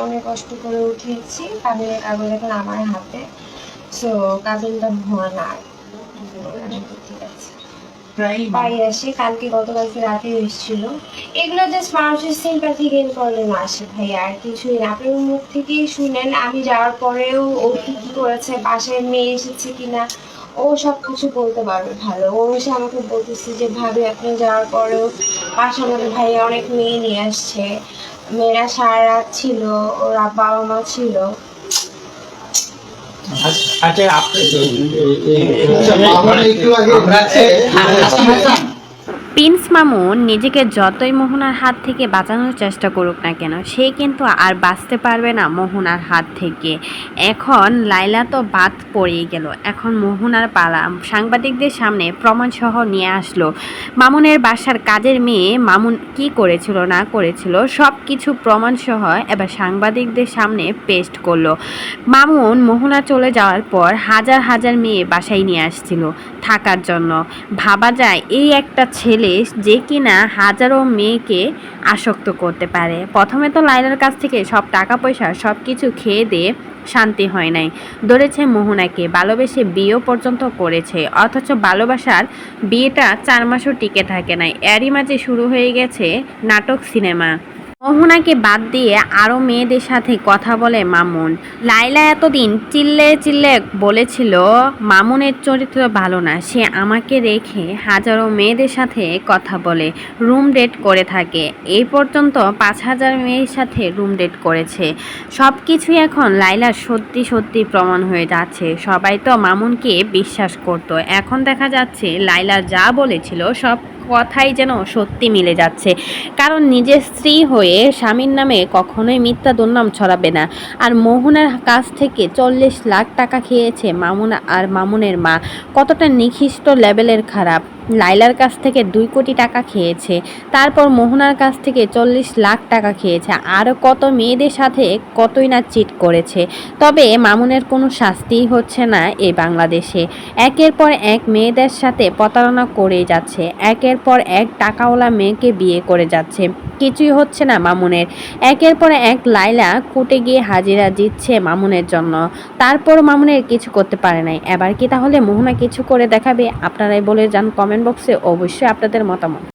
অনেক কষ্ট করে উঠিয়েছি। কাবিনের কাগজ এখন আমার হাতে, সো কাবিনটা ভুয়া না। ঠিক আছে, বাড়ি আসে কালকে, গতকালকে রাতে এসেছিল। এগুলো জাস্ট মানুষের সিম্প্যাথি গেইন করলে না আসে ভাই, আর কিছুই না। আপনার মুখ থেকেই শুনেন আমি যাওয়ার পরেও ও কি কি করেছে, বাসায় মেয়ে এসেছে কিনা, ও সব কিছু বলতে পারবে ভালো। ও এসে আমাকে বলতেছে যে ভাবি আপনি যাওয়ার পরেও বাসার মধ্যে ভাই অনেক মেয়ে নিয়ে আসছে, মেয়েরা সারা রাত ছিল, ওরা বাবা মা ছিল। প্রিন্স মামুন নিজেকে যতই মোহনার হাত থেকে বাঁচানোর চেষ্টা করুক না কেন, সে কিন্তু আর বাঁচতে পারবে না মোহনার হাত থেকে। এখন লাইলা তো বাদ পড়েই গেল, এখন মোহনার পালা। সাংবাদিকদের সামনে প্রমাণসহ নিয়ে আসলো মামুনের বাসার কাজের মেয়ে মামুন কি করেছিল না করেছিল সব কিছু প্রমাণসহ এবার সাংবাদিকদের সামনে পেস্ট করলো। মামুন মোহনা চলে যাওয়ার পর হাজার হাজার মেয়ে বাসায় নিয়ে আসছিল থাকার জন্য। ভাবা যায় এই একটা ছেলে যে কিনা হাজারো মেয়েকে আসক্ত করতে পারে। প্রথমে তো লাইলার কাছ থেকে সব টাকা পয়সা সব কিছু খেয়ে দিয়ে শান্তি হয় নাই, ধরেছে মোহনাকে, ভালোবেসে বিয়েও পর্যন্ত করেছে। অথচ ভালোবাসার বিয়েটা 4 মাসও টিকে থাকে নাই, এরই মাঝে শুরু হয়ে গেছে নাটক সিনেমা। মোহনাকে বাদ দিয়ে আরও মেয়েদের সাথে কথা বলে মামুন। লাইলা এতদিন চিল্লে চিল্লে বলেছিল মামুনের চরিত্র ভালো না, সে আমাকে রেখে হাজারো মেয়েদের সাথে কথা বলে, রুম ডেট করে থাকে। এই পর্যন্ত 5,000 মেয়ের সাথে রুম ডেট করেছে। সব কিছুই এখন লাইলার সত্যি সত্যি প্রমাণ হয়ে যাচ্ছে। সবাই তো মামুনকে বিশ্বাস করতো, এখন দেখা যাচ্ছে লাইলা যা বলেছিল সব কথাই যেন সত্যি মিলে যাচ্ছে। কারণ নিজের স্ত্রী হয়ে স্বামীর নামে কখনোই মিথ্যা দুর্নাম ছড়াবে না। আর মোহনার কাছ থেকে 40 লাখ টাকা খেয়েছে মামুন আর মামুনের মা। কতটা নিকৃষ্ট লেভেলের খারাপ। লাইলার কাছ থেকে 2 কোটি টাকা খেয়েছে, তারপর মোহনার কাছ থেকে 40 লাখ টাকা খেয়েছে, আরও কত মেয়েদের সাথে কতই না চিট করেছে। তবে মামুনের কোনো শাস্তিই হচ্ছে না এই বাংলাদেশে। একের পর এক মেয়েদের সাথে প্রতারণা করেই যাচ্ছে, একের পর এক টাকাওয়ালা মেয়েকে বিয়ে করে যাচ্ছে, কিছুই হচ্ছে না মামুনের। একের পর এক লাইলা কোর্টে গিয়ে হাজিরা দিচ্ছে মামুনের জন্য, তারপর মামুনের কিছু করতে পারে নাই। এবার কি তাহলে মোহনা কিছু করে দেখাবে? আপনারাই বলে যান কমেন্ট বক্সে অবশ্যই আপনাদের মতামত।